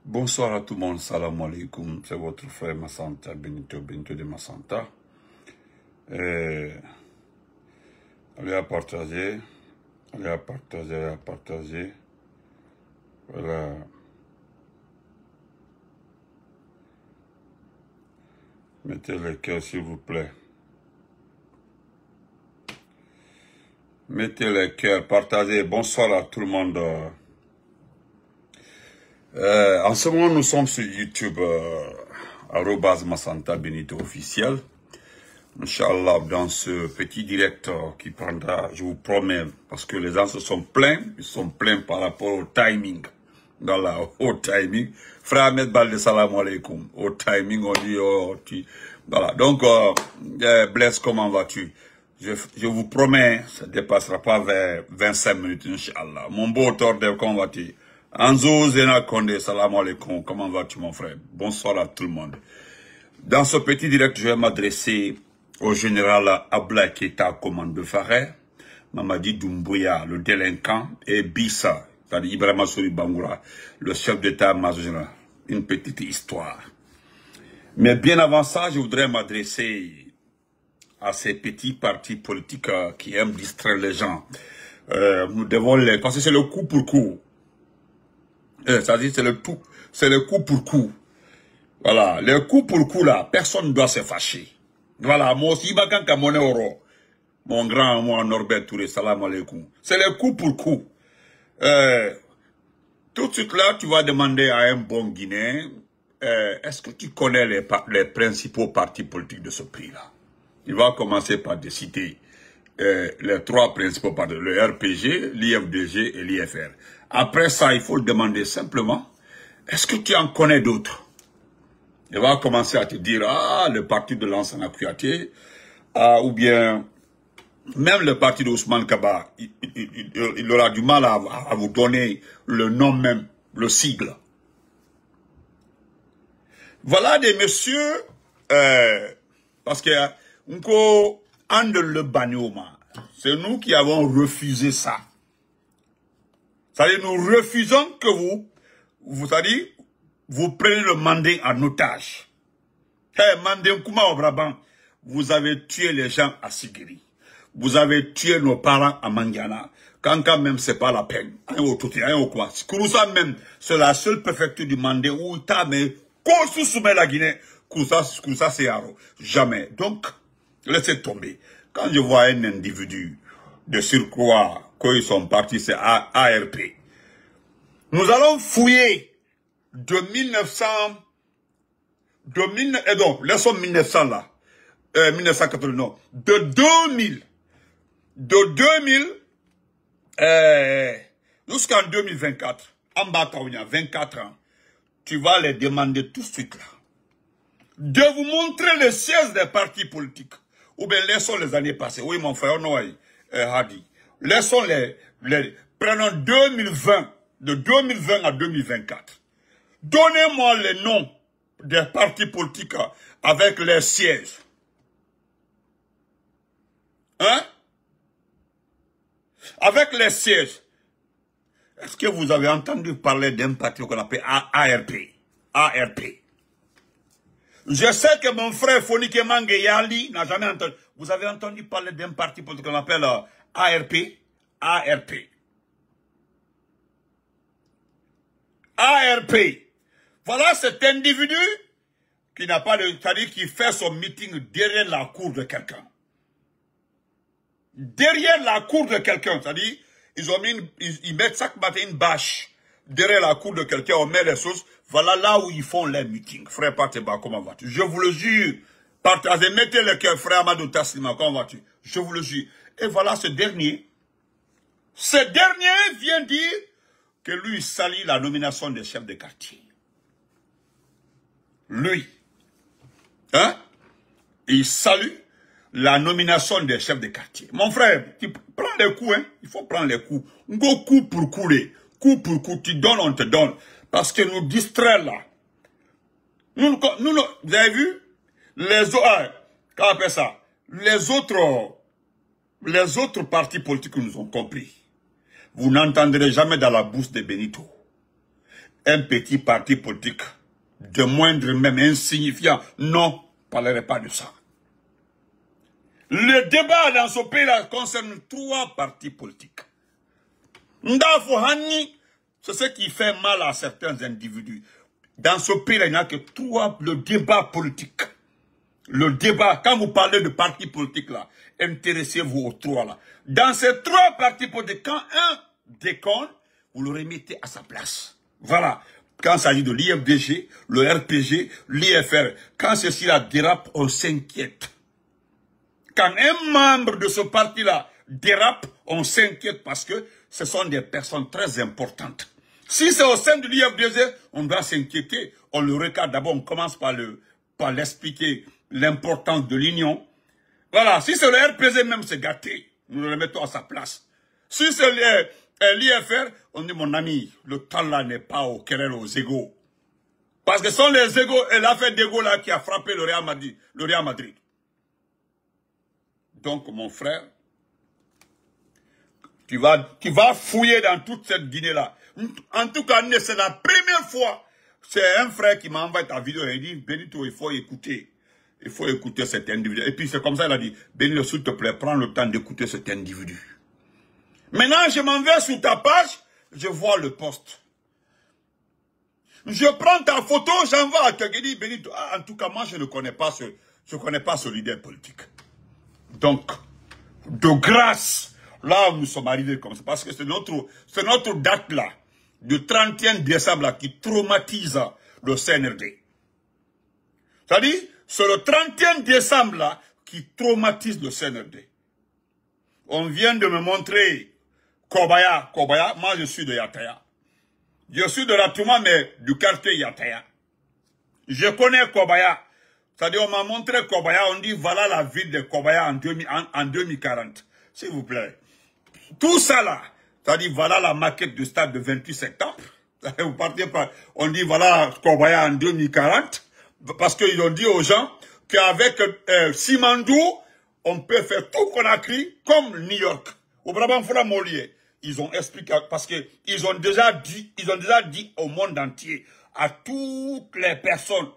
Bonsoir à tout le monde, salam alaikum, c'est votre frère Massanta, Benito de Massanta. Allez à partager, voilà. Mettez le cœur s'il vous plaît. Mettez le cœur, partagez, bonsoir à tout le monde. En ce moment, nous sommes sur YouTube, @Massanta Benito officiel. Inch'Allah, dans ce petit direct qui prendra, je vous promets, parce que les gens se sont plaints, ils sont plaints par rapport au timing. Voilà, au timing. Frère Ahmed Balde, salam alaikum. Au timing, on dit, voilà. Donc, Blaise, comment vas-tu? Je vous promets, ça ne dépassera pas vers 25 minutes, Inch'Allah. Mon beau Tordel, comment vas-tu? Anzo Zena Konde, salam alaikum. Comment vas-tu, mon frère? Bonsoir à tout le monde. Dans ce petit direct, je vais m'adresser au général Ablaye Keita, commande de Faré, Mamadi Doumbouya, le délinquant, et Bissa, c'est-à-dire Ibrahima Souri Bangoura, le chef d'État-major général. Une petite histoire. Mais bien avant ça, je voudrais m'adresser à ces petits partis politiques qui aiment distraire les gens. Nous devons les... Parce que c'est le coup pour coup. C'est-à-dire c'est le coup pour coup. Voilà, le coup pour coup là, personne ne doit se fâcher. Voilà, moi aussi, mon grand, moi, Norbert Touré, salam alaikum. C'est le coup pour coup. Tout de suite là, tu vas demander à un bon Guinéen, est-ce que tu connais les principaux partis politiques de ce pays-là? Il va commencer par citer les trois principaux partis, le RPG, l'IFDG et l'IFR. Après ça, il faut le demander simplement, est-ce que tu en connais d'autres? Il va commencer à te dire, le parti de Lansana Kouyaté, ou bien, même le parti d'Ousmane Kaba, il aura du mal à vous donner le nom même, le sigle. Voilà des messieurs, parce que, c'est nous qui avons refusé ça. C'est-à-dire, nous refusons que c'est-à-dire, vous prenez le Mandé en otage. Mandé Nkouma au Brabant, vous avez tué les gens à Sigiri. Vous avez tué nos parents à Mangiana. Quand même, c'est pas la peine. Kouroussa même, c'est la seule préfecture du Mandé où t'as mais, qu'on soumet la Guinée. Kouroussa c'est Haro. Jamais. Donc, laissez tomber. Quand je vois un individu de surcroît, quand ils sont partis, c'est ARP. Nous allons fouiller de 1900, laissons 1900 là, 1980, non, de 2000, jusqu'en 2024, en bas, 24 ans, tu vas les demander tout de suite là, de vous montrer les sièges des partis politiques, ou bien laissons les années passées, oui mon frère, non, Hadi, laissons prenons 2020, de 2020 à 2024. Donnez-moi les noms des partis politiques avec les sièges. Hein? Avec les sièges. Est-ce que vous avez entendu parler d'un parti qu'on appelle ARP? ARP. Je sais que mon frère Fonike Mange Yali n'a jamais entendu. Vous avez entendu parler d'un parti politique qu'on appelle ARP? ARP. ARP. Voilà cet individu qui n'a pas de... C'est-à-dire qui fait son meeting derrière la cour de quelqu'un. Derrière la cour de quelqu'un. C'est-à-dire, ils mettent chaque matin une bâche derrière la cour de quelqu'un, on met les sauces. Voilà là où ils font les meetings. Frère Pateba, comment vas-tu? Je vous le jure. Partagez, mettez le cœur, frère Amadou Taslima, comment vas-tu? Je vous le jure. Et voilà ce dernier. Ce dernier vient dire que lui salit la nomination des chefs de quartier. Lui, hein, il salue la nomination des chefs de quartier. Mon frère, tu prends les coups, hein, il faut prendre les coups. Go coup pour coup, tu donnes, on te donne. Parce que nous distraire là. Nous, vous avez vu, les autres, comment on appelle ça, les autres partis politiques nous ont compris. Vous n'entendrez jamais dans la bouche de Benito un petit parti politique, de moindre même insignifiant, non, ne parlerait pas de ça. Le débat dans ce pays-là concerne 3 partis politiques. Ndafo Hani, c'est ce qui fait mal à certains individus. Dans ce pays-là, il n'y a que 3, le débat politique. Le débat, quand vous parlez de partis politiques là, intéressez-vous aux 3 là. Dans ces 3 partis politiques, quand un déconne, vous le remettez à sa place. Voilà. Quand il s'agit de l'IFDG, le RPG, l'IFR, quand ceci là dérape, on s'inquiète. Quand un membre de ce parti-là dérape, on s'inquiète parce que ce sont des personnes très importantes. Si c'est au sein de l'IFDG, on doit s'inquiéter. On le regarde d'abord, on commence par l'expliquer l'importance de l'union. Voilà, si c'est le RPG même, c'est gâté. Nous le remettons à sa place. Si c'est l'IFR, on dit, mon ami, le temps là n'est pas au querelle aux égaux. Parce que ce sont les égaux et l'affaire d'égaux là qui a frappé le Real Madrid. Donc, mon frère, tu vas fouiller dans toute cette Guinée-là. En tout cas, c'est la première fois. C'est un frère qui m'a envoyé ta vidéo et il dit, Benito, il faut écouter. Il faut écouter cet individu. Et puis c'est comme ça, il a dit, Benito, s'il te plaît, prends le temps d'écouter cet individu. Maintenant, je m'en vais sur ta page, je vois le post. Je prends ta photo, j'envoie à quelqu'un qui dit, Benito, ah, en tout cas, moi, je ne connais pas ce leader politique. Donc, de grâce, là, nous sommes arrivés comme ça, parce que c'est notre date là, du 31 décembre là, qui traumatise le CNRD. C'est-à-dire, c'est le 31 décembre là, qui traumatise le CNRD. On vient de me montrer Kobaya, moi je suis de Yataya. Je suis de la Touma, mais du quartier Yataya. Je connais Kobaya. C'est-à-dire, on m'a montré Kobaya, on dit, voilà la ville de Kobaya en 2040. S'il vous plaît. Tout ça là, c'est-à-dire, voilà la maquette du stade de 28 septembre. Vous partez par, on dit, voilà Kobaya en 2040. Parce qu'ils ont dit aux gens qu'avec Simandou, on peut faire tout Conakry comme New York. Au Brabant Foula Molier. Ils ont expliqué, parce qu'ils ont déjà dit au monde entier, à toutes les personnes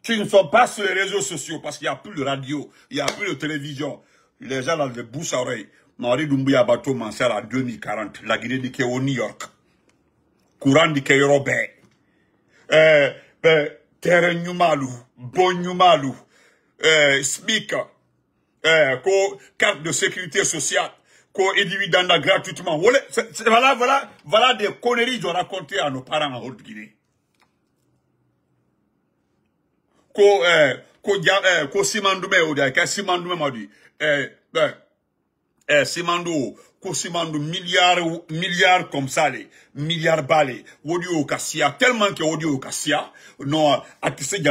qui ne sont pas sur les réseaux sociaux, parce qu'il n'y a plus de radio, il n'y a plus de télévision. Les gens là, de bouche à oreille. Marie Doumbouya Bateau Mansell à 2040. La Guinée dit qu'il est au New York. Courant dit qu'il est Robert. Terre Nyumalu, Bon Nyumalu, SMIC, carte de sécurité sociale, ko individanda gratuitement. Voilà des conneries qu'ils ont racontées à nos parents en Haute-Guinée. Ko Simandoume m'a dit, Simandou, ko Simandou milliards comme ça, les milliards balais, audio Kassia, tellement que audio Kassia, non, atissé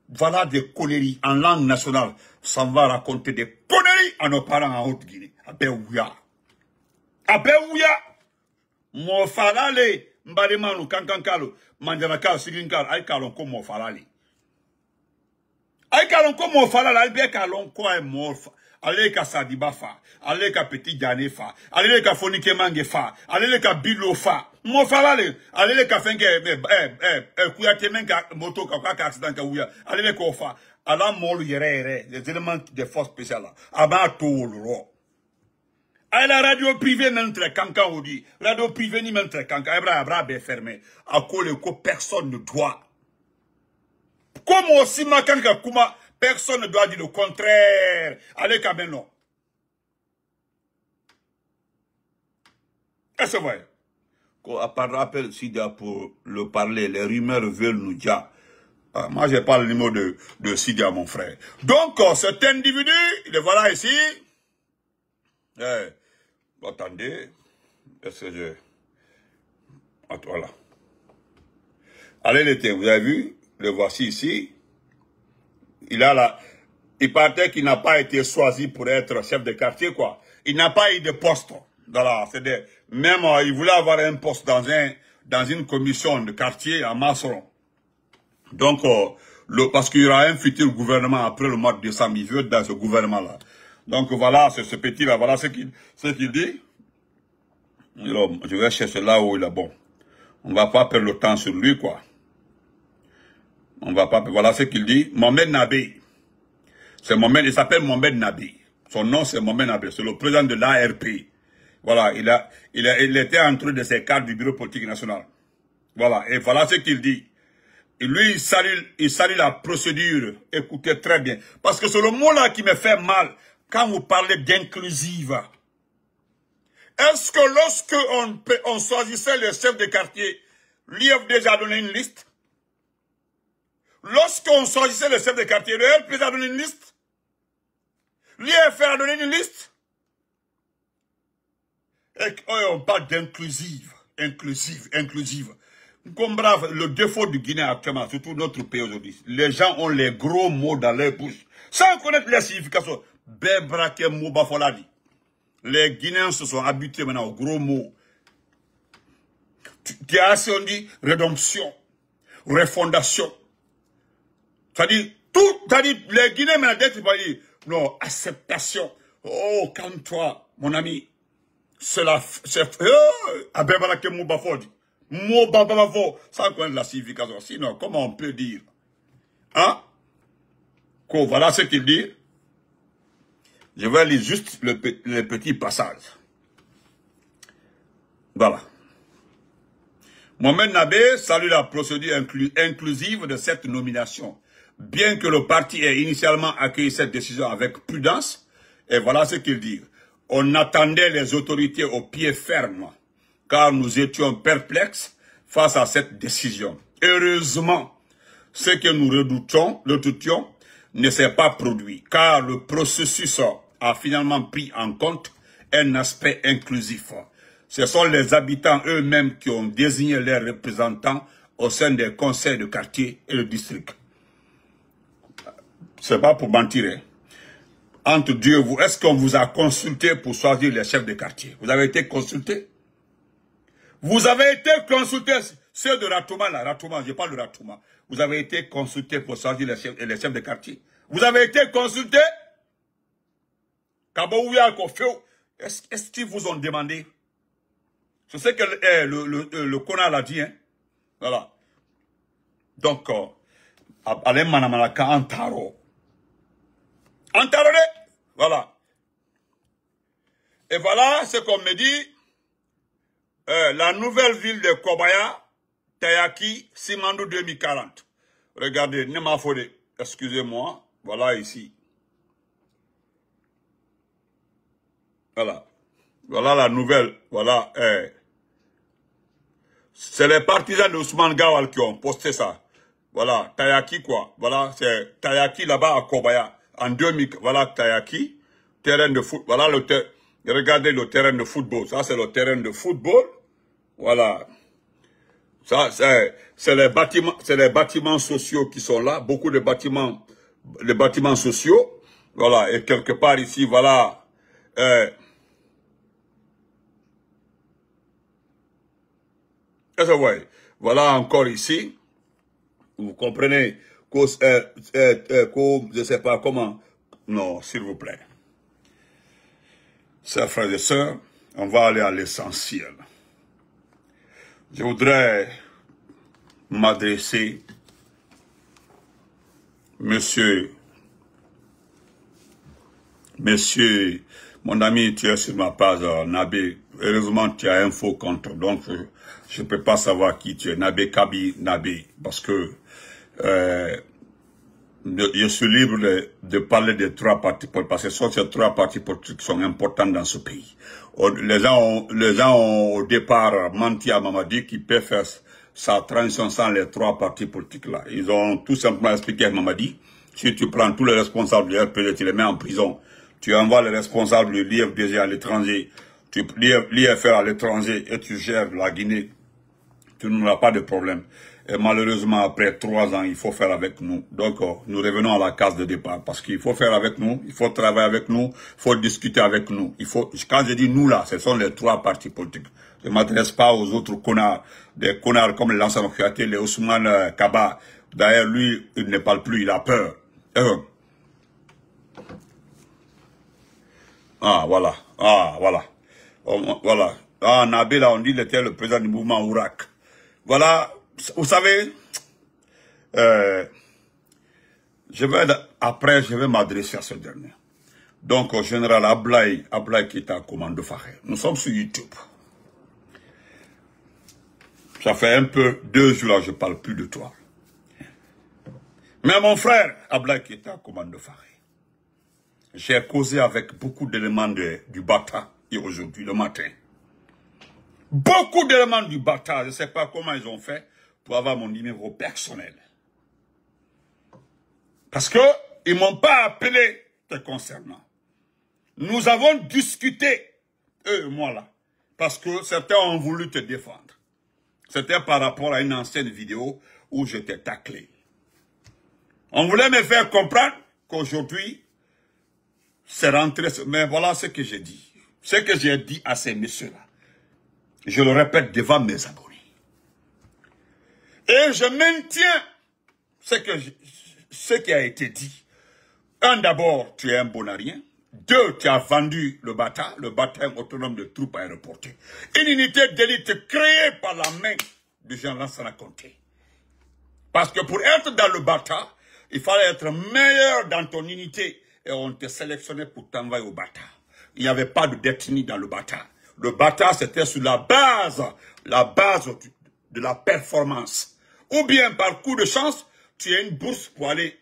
voilà des conneries en langue nationale, ça va raconter des conneries à nos parents en Haute-Guinée. Abewouya, mo falale, mbademanu, kankankalo, manjanakal, siginkal, aikalon ko mo falale. Aikalon ko mo falale, albekalon ko e mo falale. Allez ka Sadiba fa, allez ka Petit Diané fa, allez ka Fonike Mange fa, allez ka Bilo fa. Mo falale, allez ka fenke kuyate menka moto ka accident ka ouya, allez ka fa. Ala molu yere les éléments de force spéciale là. Aba to lo. À la radio privée même très cancan on dit, radio privée ni même très cancan, ebra be fermé. À cause que personne ne doit. Comme aussi ma kanka kuma personne ne doit dire le contraire. Allez, Kabeno. Est-ce que vous voyez? À part rappel, Sidia, pour le parler, les rumeurs veulent nous dire. Moi, je parle le numéro de Sidia, mon frère. Donc, cet individu, le voilà ici. Attendez. Est-ce que je... Attends, voilà. Allez, l'été, vous avez vu? Le voici ici. Il paraît qu'il n'a pas été choisi pour être chef de quartier, quoi. Il n'a pas eu de poste. Voilà, même il voulait avoir un poste dans une commission de quartier à Masseron. Donc, parce qu'il y aura un futur gouvernement après le mois de décembre, il veut être dans ce gouvernement-là. Donc voilà, c'est ce petit-là, voilà ce qu'il dit. Alors, je vais chercher là où il est bon. On ne va pas perdre le temps sur lui, quoi. On va pas... Voilà ce qu'il dit. Mohamed Nabé. C'est Mohamed, il s'appelle Mohamed Nabé. Son nom, c'est Mohamed Nabé. C'est le président de l'ARP. Voilà, il était entre de ses cadres du bureau politique national. Voilà, et voilà ce qu'il dit. Et lui, il salue la procédure. Écoutez très bien. Parce que c'est le mot-là qui me fait mal quand vous parlez d'inclusive. Est-ce que lorsque on choisissait les chefs de quartier, l'IFDG a donné une liste? Lorsqu'on choisissait les chefs de quartier, le LPG a donné une liste? L'IFR a donné une liste? Et on parle d'inclusive, inclusive. Comme brave, le défaut du Guinée actuellement, surtout notre pays aujourd'hui, les gens ont les gros mots dans leur bouche, sans connaître les significations. Bebrake Mouba Foladi. Les Guinéens se sont habitués maintenant aux gros mots. Tu as assez, on dit, rédemption, refondation. C'est-à-dire, les Guinéens maintenant, dès qu'ils vont dire, non, acceptation. Oh, calme-toi, mon ami. C'est Abebalake Mouba Foladi. Mouba Foladi. Sans connaître la signification. Sinon, comment on peut dire? Hein? Voilà ce qu'il dit. Je vais lire juste le petit passage. Voilà. Mohamed Nabé salue la procédure inclusive de cette nomination. Bien que le parti ait initialement accueilli cette décision avec prudence, et voilà ce qu'il dit. On attendait les autorités au pied ferme, car nous étions perplexes face à cette décision. Heureusement, ce que nous redoutions ne s'est pas produit, car le processus a finalement pris en compte un aspect inclusif. Ce sont les habitants eux-mêmes qui ont désigné leurs représentants au sein des conseils de quartier et de district. C'est pas pour mentir. Hein. Entre Dieu et vous, est-ce qu'on vous a consulté pour choisir les chefs de quartier? Vous avez été consulté? Vous avez été consulté, ceux de Ratouma, là, Ratouma, je parle de Ratouma. Vous avez été consulté pour choisir les chefs de quartier? Vous avez été consulté? Est-ce qu'ils vous ont demandé? Je sais que le Kona l'a dit, hein. Voilà. Donc, allez manamalaka antaro. Antaro, voilà. Et voilà ce qu'on me dit. La nouvelle ville de Kobaya, Tayaki, Simandou 2040. Regardez, Nemafode, excusez-moi. Voilà ici. Voilà. Voilà la nouvelle. Voilà. C'est les partisans de Ousmane Gawal qui ont posté ça. Voilà. Tayaki quoi. Voilà. C'est Tayaki là-bas à Kobaya. En 2000. Voilà Tayaki. Terrain de foot. Voilà le terrain. Regardez le terrain de football. Ça c'est le terrain de football. Voilà. Ça c'est les bâtiments sociaux qui sont là. Beaucoup de bâtiments. Les bâtiments sociaux. Voilà. Et quelque part ici, voilà. Est-ce que vous voyez? Voilà encore ici. Vous comprenez que, je ne sais pas comment. Non, s'il vous plaît. Chers frères et sœurs, on va aller à l'essentiel. Je voudrais m'adresser, monsieur, mon ami, tu es sur ma page, Nabé. Heureusement, tu as un faux compte, donc je ne peux pas savoir qui tu es. Nabé Kabi Nabé, parce que je suis libre de parler des trois partis politiques, parce que ces trois partis politiques sont importants dans ce pays. Les gens ont au départ menti à Mamadi qui peut faire sa transition sans les trois partis politiques là. Ils ont tout simplement expliqué à Mamadi, si tu prends tous les responsables du RPG, tu les mets en prison, tu envoies les responsables de l'IFDG à l'étranger, l'IFR à l'étranger et tu gères la Guinée, tu n'auras pas de problème. Et malheureusement, après 3 ans, il faut faire avec nous. Donc, nous revenons à la case de départ. Parce qu'il faut faire avec nous, il faut travailler avec nous, il faut discuter avec nous. Quand je dis nous là, ce sont les trois partis politiques. Je ne m'adresse pas aux autres connards. Des connards comme l'ancien Fiaté, les Ousmane Kaba. D'ailleurs, lui, il ne parle plus, il a peur. Voilà. Voilà. Nabé, là, on dit qu'il était le président du mouvement Ourak. Voilà, vous savez, après, je vais m'adresser à ce dernier. Donc, au général Ablaye qui est en commande de Fahé. Nous sommes sur YouTube. Ça fait un peu 2 jours là, je ne parle plus de toi. Mais mon frère, Ablaye qui est en commande de Fahé, j'ai causé avec beaucoup d'éléments du Bata et aujourd'hui, le matin. Beaucoup d'éléments du Bata, je ne sais pas comment ils ont fait pour avoir mon numéro personnel. Parce qu'ils ne m'ont pas appelé te concernant. Nous avons discuté, eux et moi là, parce que certains ont voulu te défendre. C'était par rapport à une ancienne vidéo où j'étais taclé. On voulait me faire comprendre qu'aujourd'hui, c'est rentré. Mais voilà ce que j'ai dit. Ce que j'ai dit à ces messieurs-là. Je le répète devant mes abonnés. Et je maintiens ce qui a été dit. Un, d'abord, tu es un bonarien. 2, tu as vendu le bataillon autonome de troupes aéroportées. Une unité d'élite créée par la main de Jean Lansana Conté. Parce que pour être dans le Bata, il fallait être meilleur dans ton unité. Et on te sélectionnait pour t'envoyer au Bata. Il n'y avait pas de détenu dans le Bata. Le Bata, c'était sur la base de la performance. Ou bien, par coup de chance, tu as une bourse pour aller,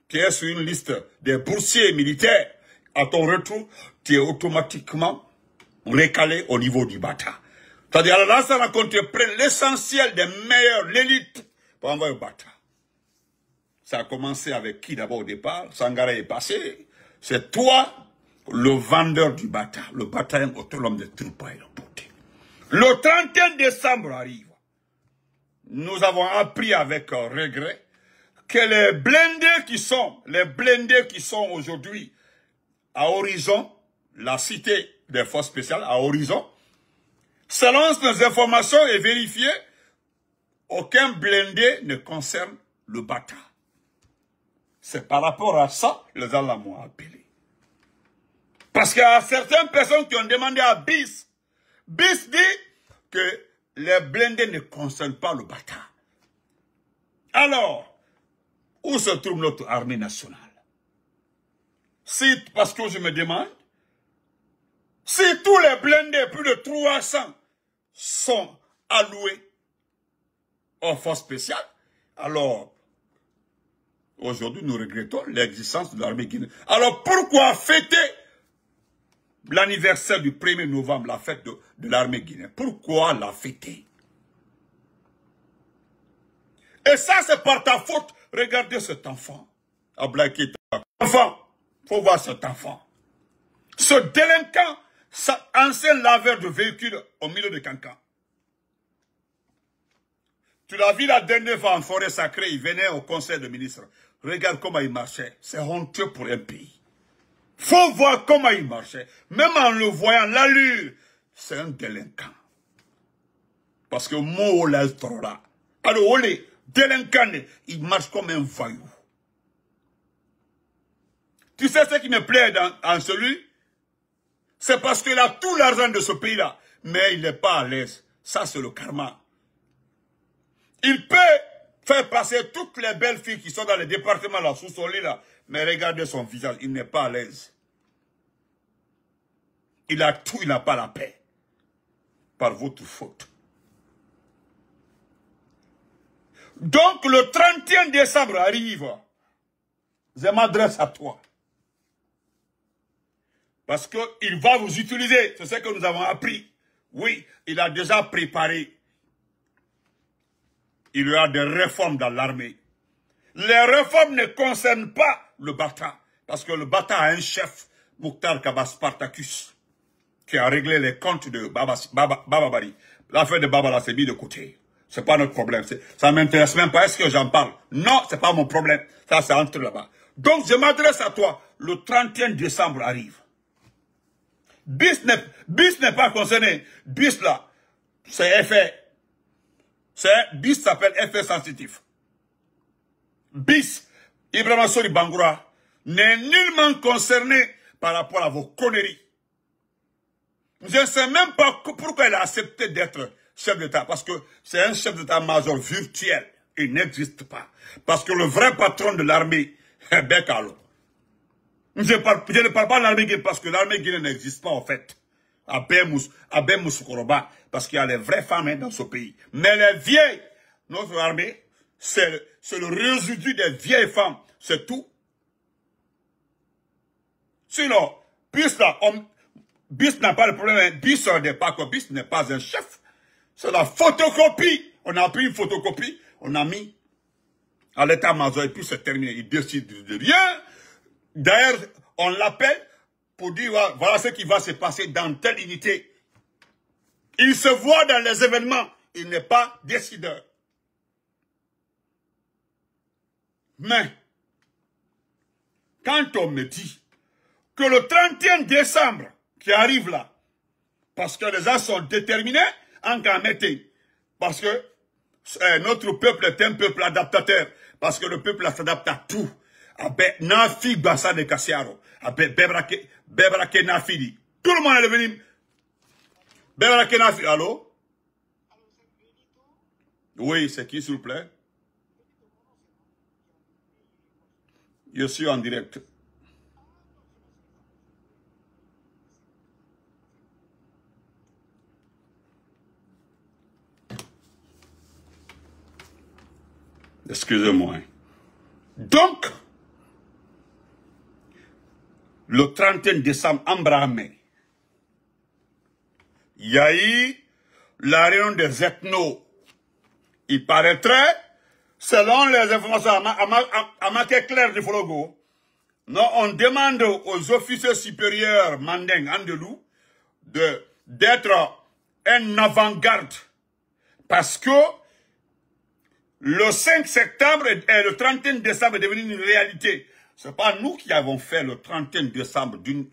tu es sur une liste des boursiers militaires. À ton retour, tu es automatiquement recalé au niveau du Bata. C'est-à-dire, là, ça raconte, tu prends l'essentiel des meilleurs, l'élite, pour envoyer au Bata. Ça a commencé avec qui d'abord au départ? Sangara est passé. C'est toi, le vendeur du Bata, le bataillon autonome de troupes aéroportées. Le 31 décembre arrive. Nous avons appris avec regret que les blindés qui sont aujourd'hui à Horizon, la cité des forces spéciales à Horizon, selon nos informations et vérifiées, aucun blindé ne concerne le Bata. C'est par rapport à ça que les Allah m'ont appelé. Parce qu'il y a certaines personnes qui ont demandé à BIS. BIS dit que les blindés ne concernent pas le Bata. Alors, où se trouve notre armée nationale? Parce que je me demande, si tous les blindés, plus de 300, sont alloués aux forces spéciales, alors, aujourd'hui, nous regrettons l'existence de l'armée guinéenne. Alors, pourquoi fêter l'anniversaire du 1er novembre, la fête de l'armée guinéenne? Pourquoi la fêter? Et ça, c'est par ta faute. Regardez cet enfant. Ablaye Keita. Enfant. Faut voir cet enfant. Ce délinquant, ancien laveur de véhicules au milieu de Cancan. Tu l'as vu la dernière fois en forêt sacrée, il venait au conseil de ministres. Regarde comment il marchait. C'est honteux pour un pays. Faut voir comment il marchait. Même en le voyant, l'allure, c'est un délinquant. Parce que moi, l'altora. Alors, olé, délinquant, il marche comme un voyou. Tu sais ce qui me plaît en celui? C'est parce qu'il a tout l'argent de ce pays-là. Mais il n'est pas à l'aise. Ça, c'est le karma. Il peut faire passer toutes les belles filles qui sont dans les départements là, sous son lit là. Mais regardez son visage, il n'est pas à l'aise. Il a tout, il n'a pas la paix. Par votre faute. Donc le 31 décembre arrive. Je m'adresse à toi. Parce qu'il va vous utiliser. C'est ce que nous avons appris. Oui, il a déjà préparé. Il y a des réformes dans l'armée. Les réformes ne concernent pas le Bata. Parce que le Bata a un chef, Mokhtar Kaba Spartacus, qui a réglé les comptes de Baba Bari. L'affaire de Baba là, c'est mis de côté. C'est pas notre problème. Ça m'intéresse même pas. Est-ce que j'en parle? Non, c'est pas mon problème. Ça, c'est entre là-bas. Donc, je m'adresse à toi. Le 31 décembre arrive. BIS n'est pas concerné. BIS là, c'est effet. BIS s'appelle effet sensitif. BIS, Ibrahima Sori Bangoura, n'est nullement concerné par rapport à vos conneries. Je ne sais même pas pourquoi il a accepté d'être chef d'État, parce que c'est un chef d'État-major virtuel. Il n'existe pas. Parce que le vrai patron de l'armée, est Bekalo. Je ne parle pas de l'armée guinéenne, parce que l'armée guinéenne n'existe pas, en fait. À Moussoukoroba, parce qu'il y a les vraies femmes dans ce pays. Mais les vieilles, notre armée, c'est le résidu des vieilles femmes. C'est tout. Sinon, BIS n'a pas de problème. BIS n'est pas quoi. BIS n'est pas un chef. C'est la photocopie. On a pris une photocopie, on a mis à l'état-major et puis c'est terminé. Il décide de rien. D'ailleurs, on l'appelle pour dire voilà ce qui va se passer dans telle unité. Il se voit dans les événements. Il n'est pas décideur. Mais, quand on me dit que le 31 décembre qui arrive là, parce que les gens sont déterminés en Kamété, parce que notre peuple est un peuple adaptateur, parce que le peuple s'adapte à tout. Avec Nafi Bassa de Kassiaro, avec Bebrake Nafidi. Tout le monde est venu. Bebrake Nafidi, allô? Oui, c'est qui, s'il vous plaît? Je suis en direct. Excusez-moi. Donc, le 31 décembre, Ambrahame, il y a eu la réunion des ethnos. Il paraîtrait, selon les informations à marqué clair du Fologo, on demande aux officiers supérieurs Mandeng, Andelou, d'être un avant-garde. Parce que le 5 septembre et le 31 décembre est devenu une réalité. Ce n'est pas nous qui avons fait le 31 décembre d'une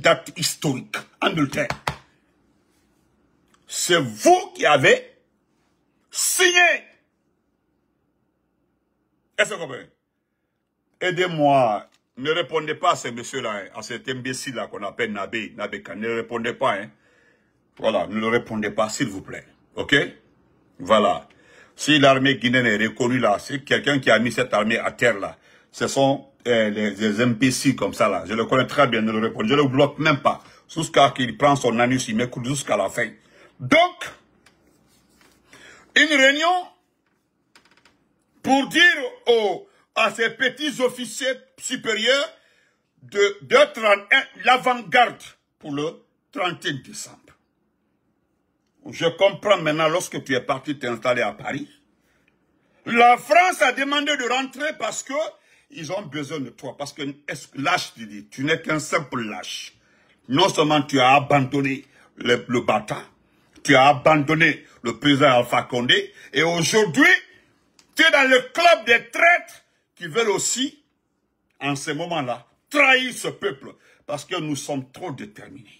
date historique, Angleterre. C'est vous qui avez signé. Est-ce que vous comprenez? Aidez-moi. Ne répondez pas à ces messieurs-là, à cet imbécile-là qu'on appelle Nabé Khan. Ne répondez pas. Hein. Voilà, ne le répondez pas, s'il vous plaît. OK? Voilà. Si l'armée guinéenne est reconnue là, c'est quelqu'un qui a mis cette armée à terre là. Ce sont des imbéciles comme ça là. Je le connais très bien, ne le réponds. Je ne le bloque même pas. Jusqu'à qu'il prend son anus, il m'écoute jusqu'à la fin. Donc, une réunion pour dire à ces petits officiers supérieurs d'être l'avant-garde pour le 31 décembre. Je comprends maintenant, lorsque tu es parti t'installer à Paris, la France a demandé de rentrer parce que ils ont besoin de toi. Parce que lâche, tu n'es qu'un simple lâche. Non seulement tu as abandonné le Bata, tu as abandonné le président Alpha Condé, et aujourd'hui, tu es dans le club des traîtres qui veulent aussi, en ce moment-là, trahir ce peuple. Parce que nous sommes trop déterminés.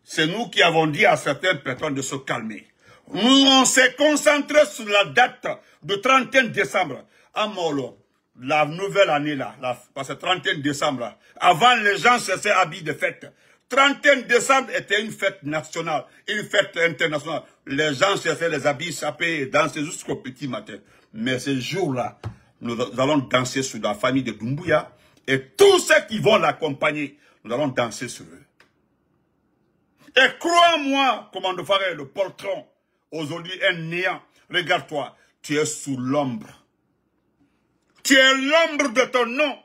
C'est nous qui avons dit à certaines personnes de se calmer. Nous, on s'est concentré sur la date de 31 décembre. À Molo, la nouvelle année là, parce que 31 décembre là, avant les gens cessaient habits de fête. 31 décembre était une fête nationale, une fête internationale. Les gens cherchaient les habits sapés et danser jusqu'au petit matin. Mais ce jour-là, nous allons danser sur la famille de Doumbouya et tous ceux qui vont l'accompagner, nous allons danser sur eux. Et crois-moi, commando Faré, le poltron, aujourd'hui un néant. Regarde-toi, tu es sous l'ombre. Tu es l'ombre de ton nom.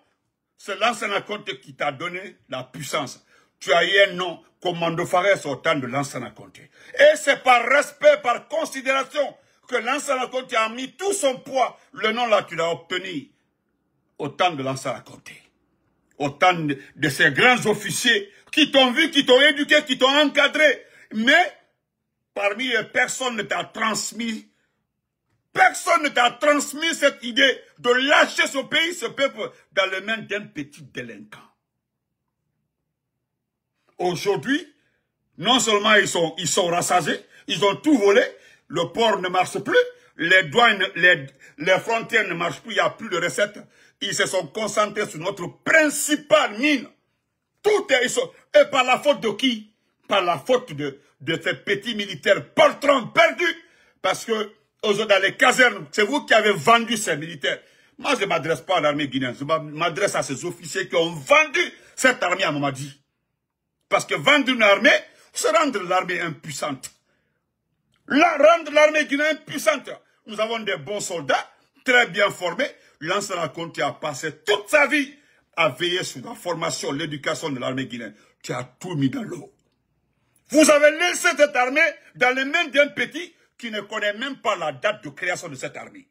C'est l'ancien Conté qui t'a donné la puissance. Tu as eu un nom, commando Faré, au temps de l'ancien Conté. Et c'est par respect, par considération, que l'ancien Conté a mis tout son poids. Le nom là, tu l'as obtenu au temps de l'ancien Conté. Autant de ces grands officiers qui t'ont vu, qui t'ont éduqué, qui t'ont encadré. Mais, parmi eux, personne ne t'a transmis cette idée de lâcher ce pays, ce peuple, dans les mains d'un petit délinquant. Aujourd'hui, non seulement ils sont rassasiés, ils ont tout volé, le port ne marche plus, les douanes, les frontières ne marchent plus, il n'y a plus de recettes. Ils se sont concentrés sur notre principale mine. Tout est... Et par la faute de qui? Par la faute de ces petits militaires poltrons perdus. Parce que dans les casernes, c'est vous qui avez vendu ces militaires. Moi, je ne m'adresse pas à l'armée guinéenne. Je m'adresse à ces officiers qui ont vendu cette armée à Mamadi. Parce que vendre une armée, c'est rendre l'armée impuissante. Rendre l'armée guinéenne puissante. Nous avons des bons soldats, très bien formés. Lansana Conté a passé toute sa vie à veiller sur la formation, l'éducation de l'armée guinéenne. Tu as tout mis dans l'eau. Vous avez laissé cette armée dans les mains d'un petit qui ne connaît même pas la date de création de cette armée.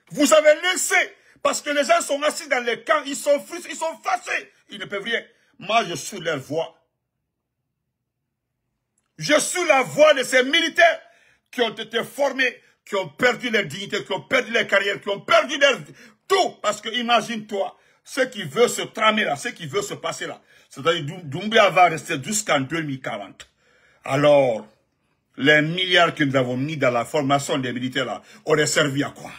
Vous avez laissé, parce que les gens sont assis dans les camps, ils sont frustrés, ils sont fâchés, ils ne peuvent rien. Moi, je suis leur voix. Je suis la voix de ces militaires qui ont été formés, qui ont perdu leur dignité, qui ont perdu leur carrière, qui ont perdu leur tout. Parce que imagine-toi, ce qui veut se tramer là, ce qui veut se passer là. C'est-à-dire Doumbouya va rester jusqu'en 2040. Alors, les milliards que nous avons mis dans la formation des militaires là, auraient servi à quoi?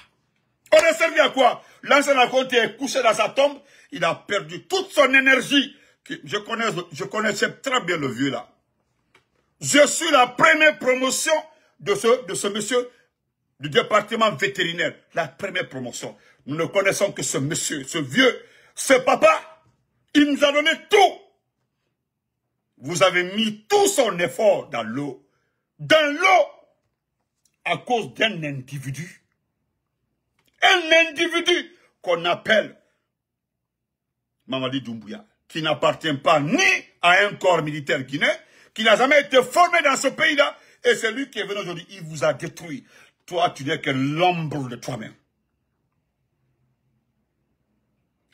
Aurait servi à quoi? Lansana Conté est couché dans sa tombe, il a perdu toute son énergie. Je connaissais très bien le vieux là. Je suis la première promotion de ce monsieur du département vétérinaire. La première promotion. Nous ne connaissons que ce monsieur, ce vieux, ce papa. Il nous a donné tout. Vous avez mis tout son effort dans l'eau. Dans l'eau. À cause d'un individu. Un individu qu'on appelle Mamadi Doumbouya. Qui n'appartient pas ni à un corps militaire guinéen, qui n'a jamais été formé dans ce pays-là, et c'est lui qui est venu aujourd'hui, il vous a détruit. Toi, tu n'es que l'ombre de toi-même.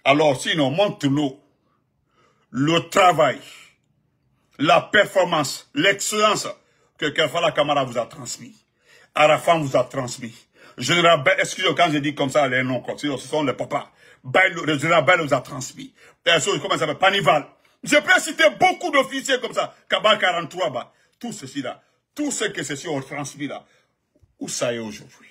Alors, sinon, montre-nous le travail, la performance, l'excellence que Kerfala Kamara vous a transmis. Arafat vous a transmis. Général Bail, excusez-moi quand je dis comme ça les noms, ce sont les papas. Le général Bail vous a transmis. Comment ça s'appelle? Panival. Je peux citer beaucoup d'officiers comme ça. Kaba 43, bah, tout ceci là. Tout ce que ceci ont transmis là. Où ça est aujourd'hui?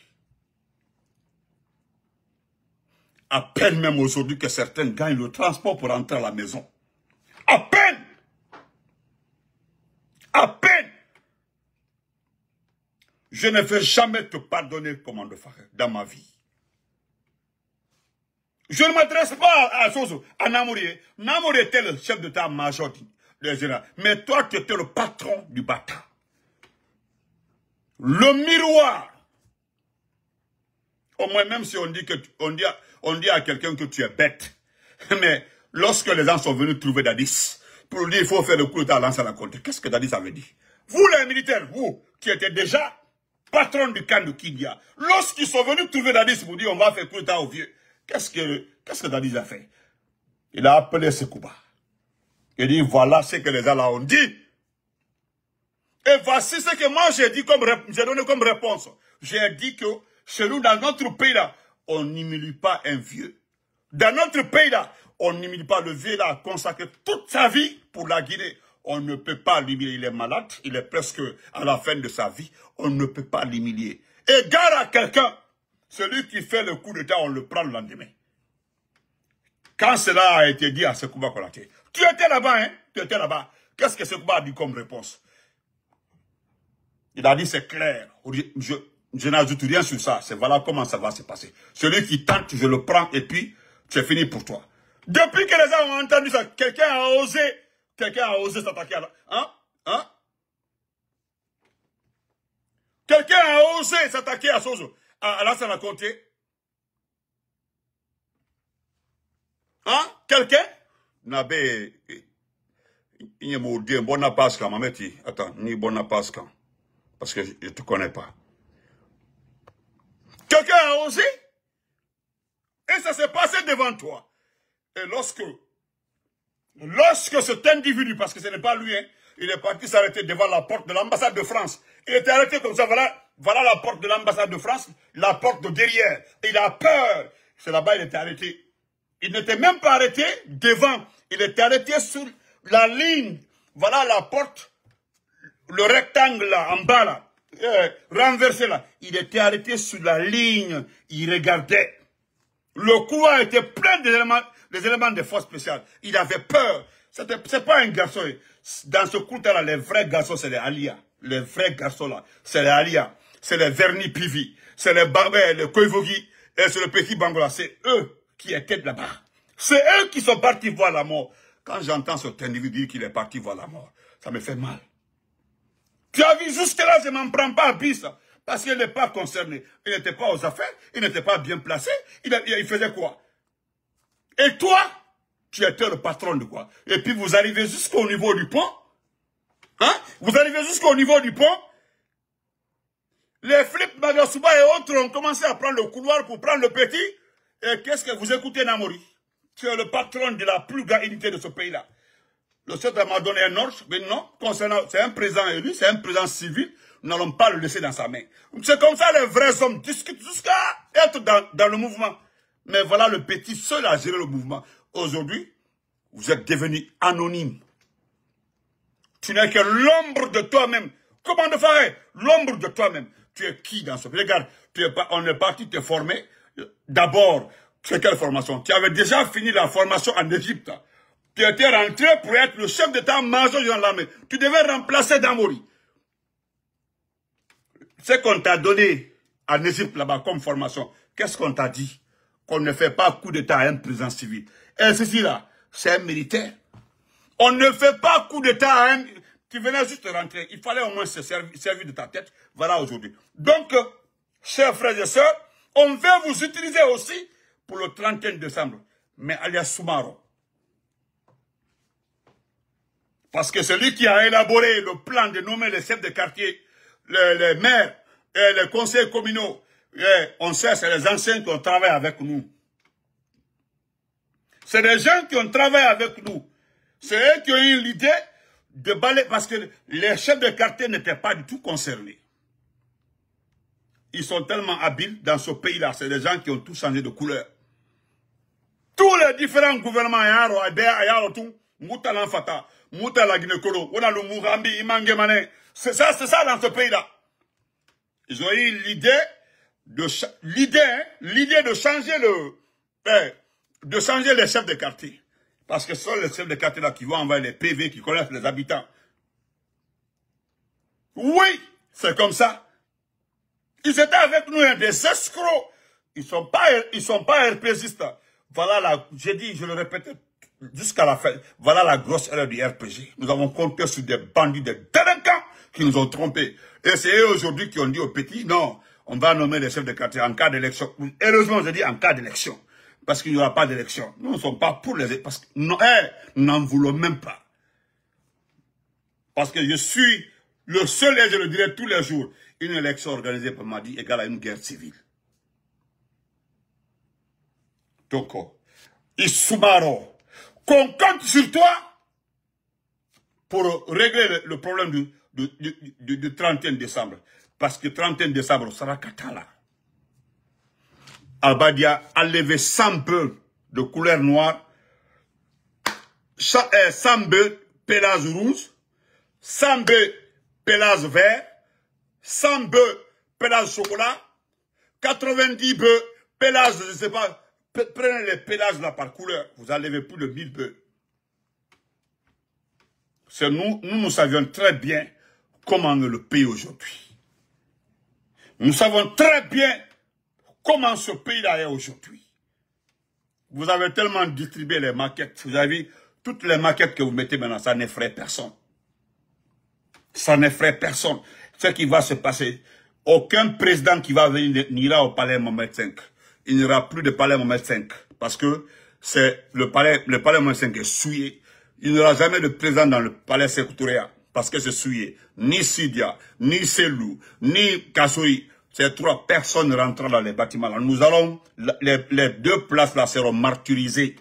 À peine même aujourd'hui que certains gagnent le transport pour rentrer à la maison. À peine! À peine! Je ne vais jamais te pardonner, commandant Faré, dans ma vie. Je ne m'adresse pas à Namouri. Namouri était le chef d'état-major des généraux. Mais toi, tu étais le patron du bâtiment. Le miroir. Au moins, même si on dit à quelqu'un que tu es bête. Mais lorsque les gens sont venus trouver Dadis, pour lui dire il faut faire le coup d'état à Lansana Conté, qu'est-ce que Dadis avait dit? Vous les militaires, vous, qui étiez déjà patron du camp de Kindia, lorsqu'ils sont venus trouver Dadis pour dire on va faire coup d'état au vieux, qu'est-ce que Dadis a fait? Il a appelé Sekouba. Il dit voilà ce que les gens là ont dit. Et voici ce que moi j'ai donné comme réponse. J'ai dit que chez nous, dans notre pays là, on n'humilie pas un vieux. Dans notre pays là, on n'humilie pas le vieux là, a consacré toute sa vie pour la Guinée. On ne peut pas l'humilier. Il est malade, il est presque à la fin de sa vie. On ne peut pas l'humilier. Et gare à quelqu'un, celui qui fait le coup d'état, on le prend le lendemain. Quand cela a été dit à Sekouba Konaté, tu étais là-bas, hein? Tu étais là-bas. Qu'est-ce que Sekouba a dit comme réponse? Il a dit c'est clair. Je n'ajoute rien sur ça. C'est voilà comment ça va se passer. Celui qui tente, je le prends et puis c'est fini pour toi. Depuis que les gens ont entendu ça, quelqu'un a osé s'attaquer à la... Hein? Quelqu'un a osé s'attaquer à Soso, à Lansana Conté. Hein? Quelqu'un? Nabé, il y a un bon pascal, mameti. Attends, ni bon pascal. Parce que je ne te connais pas. Quelqu'un a osé? Et ça s'est passé devant toi. Et lorsque cet individu, parce que ce n'est pas lui, hein, il est parti s'arrêter devant la porte de l'ambassade de France. Il était arrêté comme ça, voilà la porte de l'ambassade de France, la porte de derrière. Il a peur. C'est là-bas il était arrêté. Il n'était même pas arrêté devant. Il était arrêté sur la ligne. Voilà la porte, le rectangle là, en bas là, renversé là. Il était arrêté sur la ligne. Il regardait. Le couloir était plein des éléments de force spéciale. Il avait peur. C'est pas un garçon. Dans ce culte-là, les vrais garçons, c'est les Alia. Les vrais garçons là, c'est les Alia. C'est les Verni Pivi. C'est les Barbers, les Koivogi. Et c'est le petit Bangola. C'est eux qui étaient là-bas. C'est eux qui sont partis voir la mort. Quand j'entends cet individu dire qu'il est parti voir la mort, ça me fait mal. Tu as vu, jusque-là, je ne m'en prends pas à bis. Parce qu'il n'est pas concerné. Il n'était pas aux affaires. Il n'était pas bien placé. Il faisait quoi? Et toi, tu étais le patron de quoi? Et puis vous arrivez jusqu'au niveau du pont. Hein? Vous arrivez jusqu'au niveau du pont. Les flips, Magasuba et autres ont commencé à prendre le couloir pour prendre le petit. Et qu'est-ce que vous écoutez, Namori? Tu es le patron de la plus grande unité de ce pays-là. Le chef m'a donné un ordre, mais non, c'est un président élu, c'est un président civil, nous n'allons pas le laisser dans sa main. C'est comme ça les vrais hommes discutent jusqu'à être dans le mouvement. Mais voilà le petit seul à gérer le mouvement. Aujourd'hui, vous êtes devenu anonyme. Tu n'es que l'ombre de toi-même. Comment de faire? L'ombre de toi-même. Tu es qui dans ce pays? Regarde, on est parti te former. D'abord, c'est quelle formation? Tu avais déjà fini la formation en Égypte. Tu étais rentré pour être le chef d'état-major de l'armée. Tu devais remplacer Damori. Ce qu'on t'a donné en Égypte là-bas comme formation, qu'est-ce qu'on t'a dit? Qu'on ne fait pas coup d'état à un président civil. Et ceci là, c'est un militaire. On ne fait pas coup d'état à un... Tu venais juste rentrer. Il fallait au moins se servir de ta tête. Voilà aujourd'hui. Donc, chers frères et sœurs, on veut vous utiliser aussi pour le 31 décembre. Mais alias Soumaro. Parce que c'est lui qui a élaboré le plan de nommer les chefs de quartier, les maires et les conseils communaux. Et on sait, c'est les anciens qui ont travaillé avec nous. C'est des gens qui ont travaillé avec nous. C'est eux qui ont eu l'idée de balayer, parce que les chefs de quartier n'étaient pas du tout concernés. Ils sont tellement habiles dans ce pays-là. C'est des gens qui ont tout changé de couleur. Tous les différents gouvernements, c'est ça dans ce pays-là. Ils ont eu l'idée de changer de changer les chefs de quartier. Parce que ce sont les chefs de quartier là qui vont envoyer les PV, qui connaissent les habitants. Oui, c'est comme ça. Ils étaient avec nous, hein, des escrocs. Ils sont pas RPGistes. Voilà j'ai dit, je le répète jusqu'à la fin. Voilà la grosse erreur du RPG. Nous avons compté sur des bandits, des délinquants qui nous ont trompés. Et c'est eux aujourd'hui qui ont dit aux petits, non, on va nommer les chefs de quartier en cas d'élection. Heureusement, je dis en cas d'élection. Parce qu'il n'y aura pas d'élection. Nous ne sommes pas pour les... Parce que nous n'en voulons même pas. Parce que je suis le seul, et je le dirai tous les jours, une élection organisée par Madi égale à une guerre civile. Donc, Issoumaro, qu'on compte sur toi pour régler le problème du 31 décembre. Parce que 31 décembre sera Katala. Albadia a levé 100 bœufs de couleur noire, 100 bœufs pélas rouge, 100 bœufs pélas vert, 100 bœufs pélas chocolat, 90 bœufs pélas, je ne sais pas, prenez les pélages là par couleur, vous enlevez plus de 1000 bœufs. C'est nous savions très bien comment on le paye aujourd'hui. Nous savons très bien comment ce pays-là est aujourd'hui. Vous avez tellement distribué les maquettes. Vous avez vu, toutes les maquettes que vous mettez maintenant, ça n'effraie personne. Ça n'effraie personne. Ce qui va se passer, aucun président qui va venir n'ira au palais Mohamed V. Il n'y aura plus de palais Mohamed V. Parce que c'est le palais Mohamed V est souillé. Il n'y aura jamais de président dans le palais Sékou Touré. Parce que c'est souillé. Ni Sidia, ni Selou, ni Kassoui. Ces trois personnes rentrant dans les bâtiments là. Nous allons, les deux places là seront martyrisées.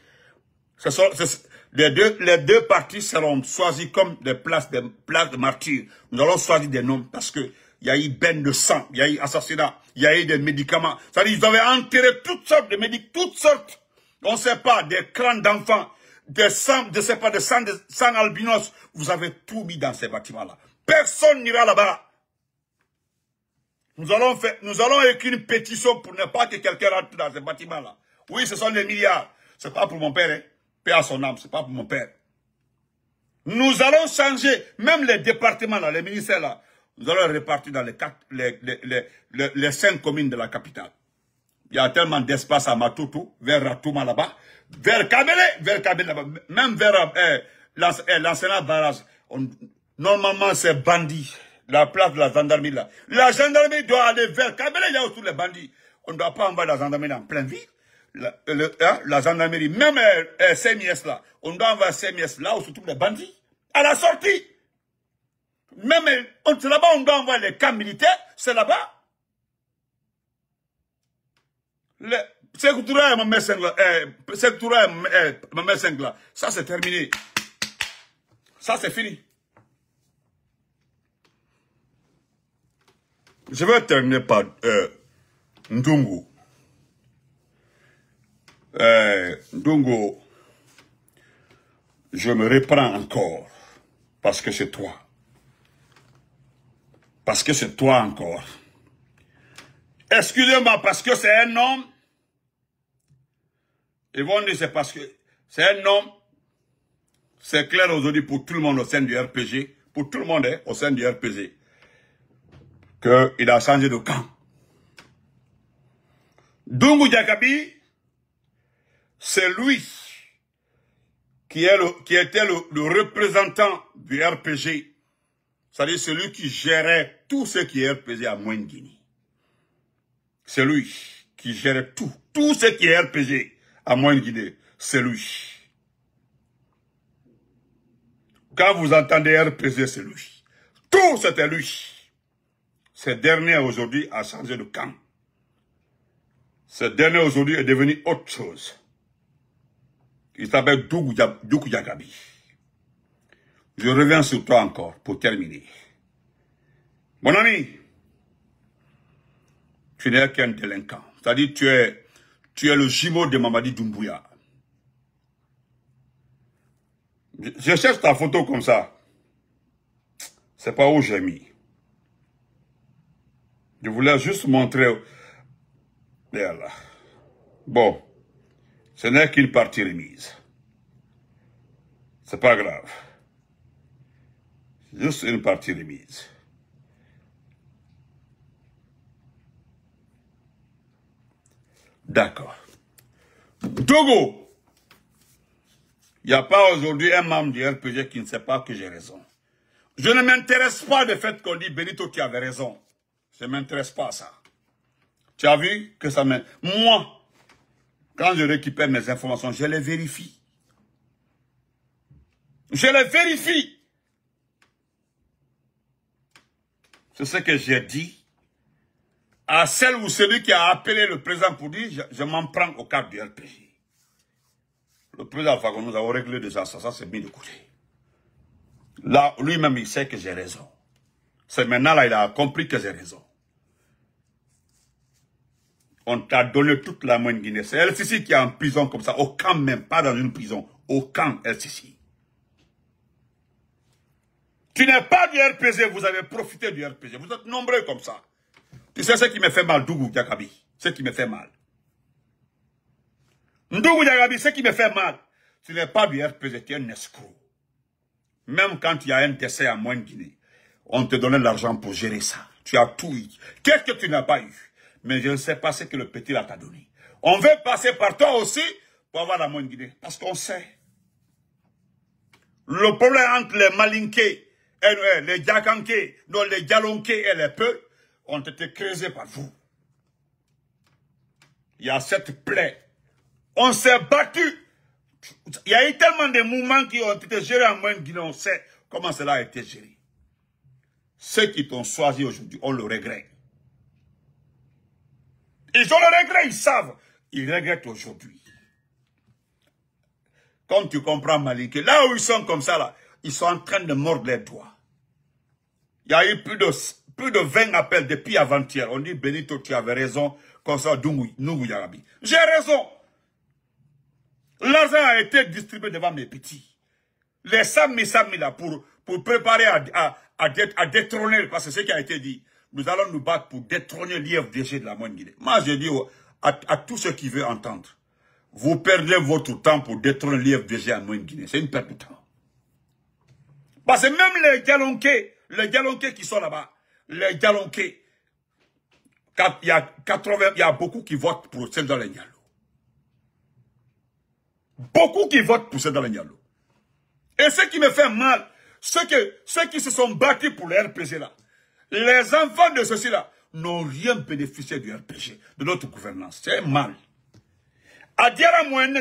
Les deux parties seront choisies comme des places de martyrs. Nous allons choisir des noms parce que il y a eu bain de sang, il y a eu assassinat, il y a eu des médicaments. C'est-à-dire ils avaient enterré toutes sortes de médicaments, toutes sortes. On ne sait pas, des crânes d'enfants, des sangs, je ne sais pas, des sangs albinos. Vous avez tout mis dans ces bâtiments là. Personne n'ira là-bas. Nous allons écrire une pétition pour ne pas que quelqu'un rentre dans ce bâtiment-là. Oui, ce sont des milliards. C'est pas pour mon père, hein. Paix à son âme, c'est pas pour mon père. Nous allons changer, même les départements, là, les ministères, là, nous allons les répartir dans les 5 communes de la capitale. Il y a tellement d'espace à Matutu, vers Ratouma là-bas, vers Kabele là-bas, même vers l'ancien barrage. Normalement, c'est bandit, la place de la gendarmerie là. La gendarmerie doit aller vers Kabele, il y a aussi les bandits. On ne doit pas envoyer la gendarmerie en pleine ville. La gendarmerie, même CMS là, on doit envoyer CMS là où se trouvent les bandits. À la sortie. Même, c'est là-bas on doit envoyer les camps militaires, c'est là-bas. Sécurité là, ça c'est terminé. Ça c'est fini. Je vais terminer par Ndungu. Ndungu, je me reprends encore. Parce que c'est toi. Parce que c'est toi encore. Excusez-moi, parce que c'est un homme. Ils vont dire c'est parce que c'est un homme. C'est clair aujourd'hui pour tout le monde au sein du RPG. Pour tout le monde au sein du RPG. Qu'il a changé de camp. Ndungu Diakabi, c'est lui qui était le représentant du RPG. C'est-à-dire celui qui gérait tout ce qui est RPG à Moine-Guinée. C'est lui qui gérait tout. Tout ce qui est RPG à Moine-Guinée, c'est lui. Quand vous entendez RPG, c'est lui. Tout c'était lui. Ce dernier aujourd'hui a changé de camp. Ce dernier aujourd'hui est devenu autre chose. Il s'appelle Ndungu Diakabi. Je reviens sur toi encore pour terminer. Mon ami, tu n'es qu'un délinquant. C'est-à-dire tu es le jumeau de Mamadi Doumbouya. Je cherche ta photo comme ça. C'est pas où j'ai mis. Je voulais juste montrer. Là. Bon, ce n'est qu'une partie remise. C'est pas grave. Juste une partie remise. D'accord. Togo. Il n'y a pas aujourd'hui un membre du RPG qui ne sait pas que j'ai raison. Je ne m'intéresse pas du fait qu'on dit Benito qui avait raison. Je ne m'intéresse pas à ça. Tu as vu que ça me... Moi, quand je récupère mes informations, je les vérifie. Je les vérifie. C'est ce que j'ai dit à celle ou celui qui a appelé le président pour dire je m'en prends au cadre du RPG. Le président Fagon, nous avons réglé déjà ça c'est mis de côté. Là, lui-même, il sait que j'ai raison. C'est maintenant, là, il a compris que j'ai raison. On t'a donné toute la Moine-Guinée. C'est LCC qui est en prison comme ça, au camp même, pas dans une prison, au camp LCC. Tu n'es pas du RPG, vous avez profité du RPG. Vous êtes nombreux comme ça. Tu sais ce qui me fait mal, Ndungu Diakabi. Ce qui me fait mal. Ndungu Diakabi, ce qui me fait mal. Tu n'es pas du RPG, tu es un escroc. Même quand il y a un décès à Moine-Guinée, on te donnait l'argent pour gérer ça. Tu as tout eu. Qu'est-ce que tu n'as pas eu? Mais je ne sais pas ce que le petit là t'a donné. On veut passer par toi aussi pour avoir la Moine-Guinée. Parce qu'on sait. Le problème entre les Malinké, les Diakanké, les Dialonké et les Peuls ont été creusés par vous. Il y a cette plaie. On s'est battu. Il y a eu tellement de mouvements qui ont été gérés en Moine-Guinée. On sait comment cela a été géré. Ceux qui t'ont choisi aujourd'hui, on le regrette. Ils ont le regret, ils savent. Ils regrettent aujourd'hui. Comme tu comprends, Malik, là où ils sont comme ça, là, ils sont en train de mordre les doigts. Il y a eu plus de 20 appels depuis avant-hier. On dit, Benito, tu avais raison, comme ça, Ndungu Diakabi. J'ai raison. L'argent a été distribué devant mes petits. Les 100 000 là, pour préparer à détrôner, parce que c'est ce qui a été dit. Nous allons nous battre pour détrôner l'IFDG de la Moine-Guinée. Moi, je dis à tous ceux qui veulent entendre, vous perdez votre temps pour détrôner l'IFDG à Moine-Guinée. C'est une perte de temps. Parce que même les Dialonquais qui sont là-bas, les Dialonquais, il y a beaucoup qui votent pour celle dans les Nialo. Beaucoup qui votent pour celle dans les Nialo. Et ce qui me fait mal, ceux qui se sont battus pour le RPG là, les enfants de ceux-ci là, n'ont rien bénéficié du RPG, de notre gouvernance. C'est mal. À dire à moi, je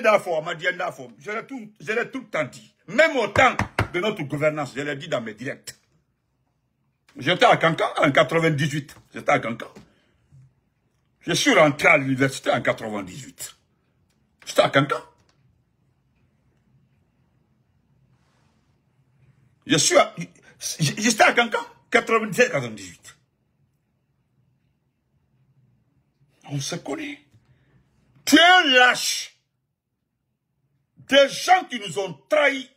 l'ai tout le temps dit. Même au temps de notre gouvernance, je l'ai dit dans mes directs. J'étais à Cancan en 98. J'étais à Cancan. Je suis rentré à l'université en 98. J'étais à Cancan. J'étais à Cancan, 97-98. On se connaît. Tu es un lâche. Des gens qui nous ont trahis.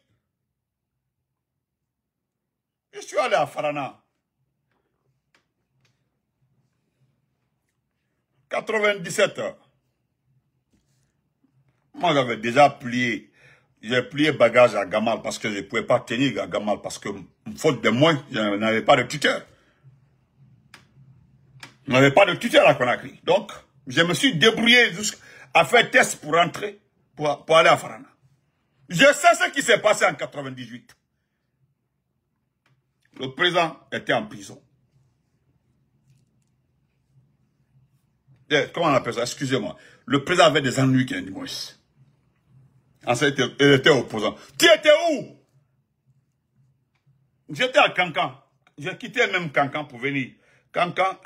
Je suis allé à Farana. 97. Moi, j'avais déjà plié. J'ai plié bagage à Gamal parce que je ne pouvais pas tenir à Gamal parce que, faute de moi, je n'avais pas de tuteur. Je n'avais pas de tuteur à Conakry. Donc, je me suis débrouillé à faire test pour rentrer, pour aller à Farana. Je sais ce qui s'est passé en 98. Le président était en prison. Comment on appelle ça? Excusez-moi. Le président avait des ennuis qui du moins. Ensuite, il était opposant. Tu étais où? J'étais à Cancan. J'ai quitté même Cancan pour venir. Cancan,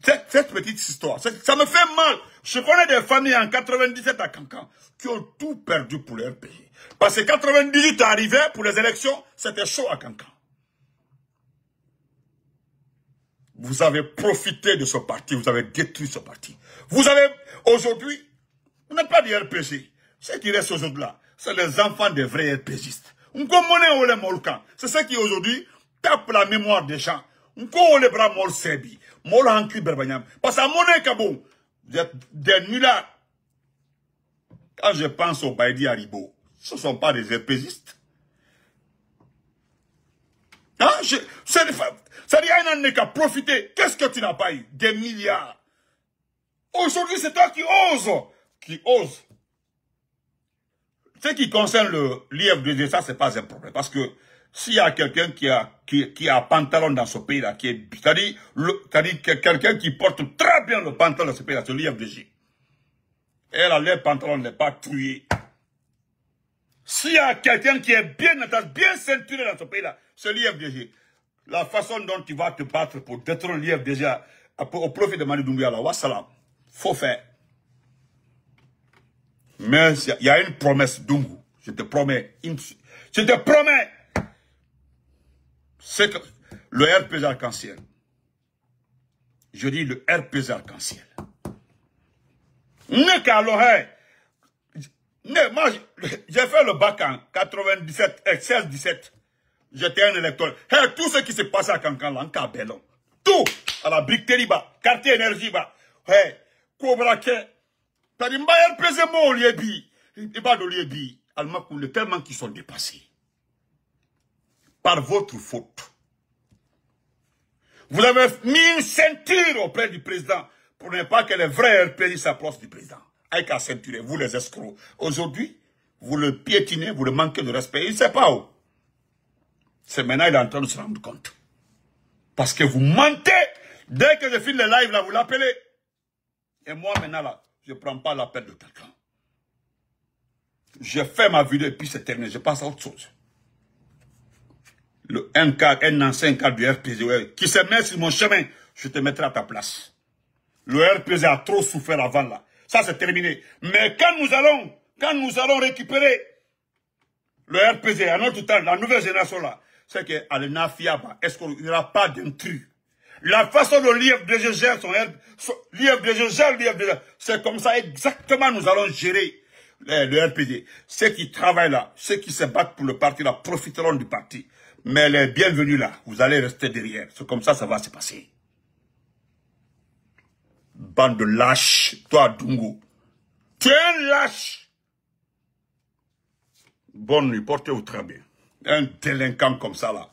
cette petite histoire, ça me fait mal. Je connais des familles en 97 à Cancan qui ont tout perdu pour leur pays. Parce que 98 arrivé pour les élections, c'était chaud à Cancan. Vous avez profité de ce parti, vous avez détruit ce parti. Vous avez, aujourd'hui, vous n'êtes pas des RPG. Ceux qui restent aujourd'hui là, c'est les enfants des vrais RPGistes. C'est ceux qui aujourd'hui tapent la mémoire des gens. Parce que mon Kabo, des nullards. Quand je pense au Baïdi Haribo, ce ne sont pas des RPGistes. Hein? C'est-à-dire, il n'a qu'à profiter. Qu'est-ce que tu n'as pas eu? Des milliards. Aujourd'hui, c'est toi qui oses. Qui ose. Ce qui concerne l'IFDG, ça, c'est pas un problème. Parce que s'il y a quelqu'un qui a pantalon dans ce pays-là, c'est-à-dire quelqu'un qui porte très bien le pantalon dans ce pays-là, c'est l'IFDG. Et là, le pantalon n'est pas trouillé. S'il y a quelqu'un qui est bien ceinturé dans ce pays-là, c'est l'IFDG. La façon dont tu vas te battre pour détruire l'IFDG au profit de Mali Doumbouya, là, wassalam, faut faire. Mais il y a une promesse, Dungu. Je te promets. C'est que le RPG arc-en-ciel. Je dis le RPG arc-en-ciel. Moi, j'ai fait le bac en 97, 16-17. J'étais un électeur. Hey, tout ce qui s'est passé à Cancan, là, en Cabellon. Tout. À la Briqueterie, quartier énergie, hey, Kobrake. T'as dit, RPG, mon liebi. Et pas de liebi. Almakoule, tellement qu'ils sont dépassés. Par votre faute. Vous avez mis une ceinture auprès du président pour ne pas que les vrais RPG s'approchent du président. Avec la ceinture, vous les escrocs. Aujourd'hui, vous le piétinez, vous le manquez de respect. Il ne sait pas où. C'est maintenant qu'il est en train de se rendre compte. Parce que vous mentez. Dès que je finis le live, là, vous l'appelez. Et moi, maintenant, là, je ne prends pas l'appel de quelqu'un. Je fais ma vidéo et puis c'est terminé. Je passe à autre chose. Un ancien cadre du RPG qui se met sur mon chemin, je te mettrai à ta place. Le RPG a trop souffert avant là. Ça, c'est terminé. Mais quand nous allons récupérer le RPG à notre temps, la nouvelle génération là, c'est qu'à l'ENAFIABA, est-ce qu'il n'y aura pas d'intrus? La façon dont l'IFDG gère l'IFDG, c'est comme ça exactement nous allons gérer le RPG. Ceux qui travaillent là, ceux qui se battent pour le parti là, profiteront du parti. Mais les bienvenus là, vous allez rester derrière. C'est comme ça va se passer. Bande de lâches, toi Dungu. Tu es un lâche. bonne nuit, portez-vous très bien. Un délinquant comme ça, là.